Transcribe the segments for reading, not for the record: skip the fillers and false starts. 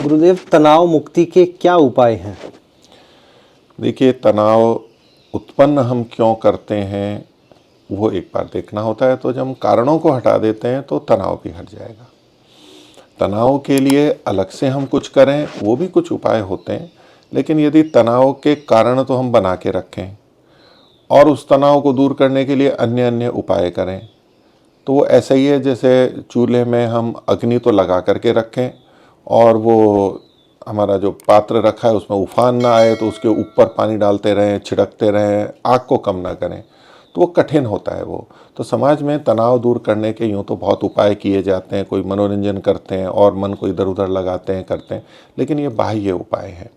गुरुदेव, तनाव मुक्ति के क्या उपाय हैं? देखिए, तनाव उत्पन्न हम क्यों करते हैं वो एक बार देखना होता है। तो जब हम कारणों को हटा देते हैं तो तनाव भी हट जाएगा। तनाव के लिए अलग से हम कुछ करें वो भी कुछ उपाय होते हैं, लेकिन यदि तनाव के कारण तो हम बना के रखें और उस तनाव को दूर करने के लिए अन्य अन्य उपाय करें, तो वो ऐसा ही है जैसे चूल्हे में हम अग्नि तो लगा करके रखें और वो हमारा जो पात्र रखा है उसमें उफान ना आए तो उसके ऊपर पानी डालते रहें, छिड़कते रहें, आग को कम ना करें, तो वो कठिन होता है वो। तो समाज में तनाव दूर करने के यूँ तो बहुत उपाय किए जाते हैं, कोई मनोरंजन करते हैं और मन को इधर उधर लगाते हैं, करते हैं, लेकिन ये बाह्य उपाय है,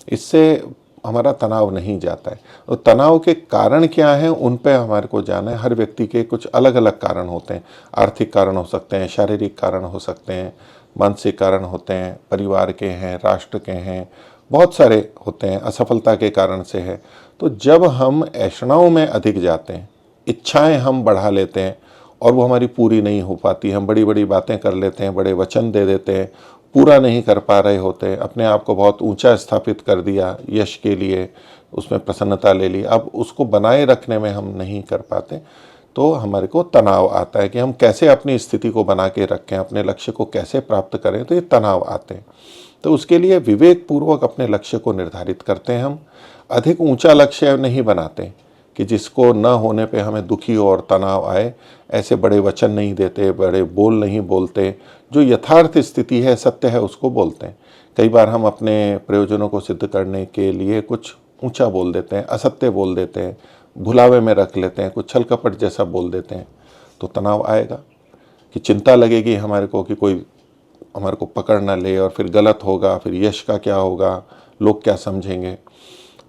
इससे हमारा तनाव नहीं जाता है। तो तनाव के कारण क्या हैं उन पे हमारे को जाना है। हर व्यक्ति के कुछ अलग अलग कारण होते हैं। आर्थिक कारण हो सकते हैं, शारीरिक कारण हो सकते हैं, मानसिक कारण होते हैं, परिवार के हैं, राष्ट्र के हैं, बहुत सारे होते हैं, असफलता के कारण से है। तो जब हम ऐषणाओं में अधिक जाते हैं, इच्छाएं हम बढ़ा लेते हैं और वो हमारी पूरी नहीं हो पाती, हम बड़ी बड़ी बातें कर लेते हैं, बड़े वचन दे देते हैं, पूरा नहीं कर पा रहे होते हैं, अपने आप को बहुत ऊंचा स्थापित कर दिया यश के लिए, उसमें प्रसन्नता ले ली, अब उसको बनाए रखने में हम नहीं कर पाते, तो हमारे को तनाव आता है कि हम कैसे अपनी स्थिति को बना के रखें, अपने लक्ष्य को कैसे प्राप्त करें, तो ये तनाव आते हैं। तो उसके लिए विवेक पूर्वक अपने लक्ष्य को निर्धारित करते हैं। हम अधिक ऊंचा लक्ष्य नहीं बनाते कि जिसको न होने पे हमें दुखी और तनाव आए, ऐसे बड़े वचन नहीं देते, बड़े बोल नहीं बोलते, जो यथार्थ स्थिति है, सत्य है, उसको बोलते हैं। कई बार हम अपने प्रयोजनों को सिद्ध करने के लिए कुछ ऊंचा बोल देते हैं, असत्य बोल देते हैं, भुलावे में रख लेते हैं, कुछ छल कपट जैसा बोल देते हैं, तो तनाव आएगा कि चिंता लगेगी हमारे को कि कोई हमारे को पकड़ ना ले और फिर गलत होगा, फिर यश का क्या होगा, लोग क्या समझेंगे।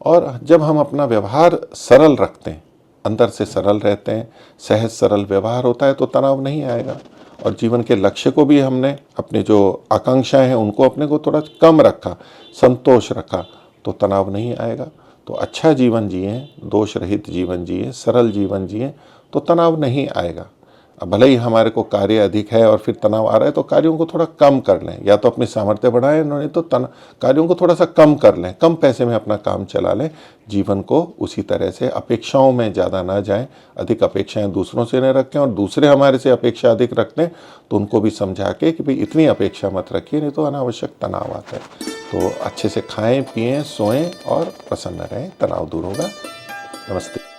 और जब हम अपना व्यवहार सरल रखते हैं, अंदर से सरल रहते हैं, सहज सरल व्यवहार होता है, तो तनाव नहीं आएगा। और जीवन के लक्ष्य को भी हमने अपनी जो आकांक्षाएं हैं उनको अपने को थोड़ा कम रखा, संतोष रखा, तो तनाव नहीं आएगा। तो अच्छा जीवन जिए, दोष रहित जीवन जिए, सरल जीवन जिए, तो तनाव नहीं आएगा। अब भले ही हमारे को कार्य अधिक है और फिर तनाव आ रहा है, तो कार्यों को थोड़ा कम कर लें, या तो अपनी सामर्थ्य बढ़ाएं, नहीं तो कार्यों को थोड़ा सा कम कर लें, कम पैसे में अपना काम चला लें। जीवन को उसी तरह से अपेक्षाओं में ज़्यादा ना जाएं, अधिक अपेक्षाएं दूसरों से न रखें, और दूसरे हमारे से अपेक्षा अधिक रखते हैं तो उनको भी समझा के कि भाई इतनी अपेक्षा मत रखिए, नहीं तो अनावश्यक तनाव आता है। तो अच्छे से खाएं, पिएं, सोएं और प्रसन्न रहें, तनाव दूर होगा। नमस्ते।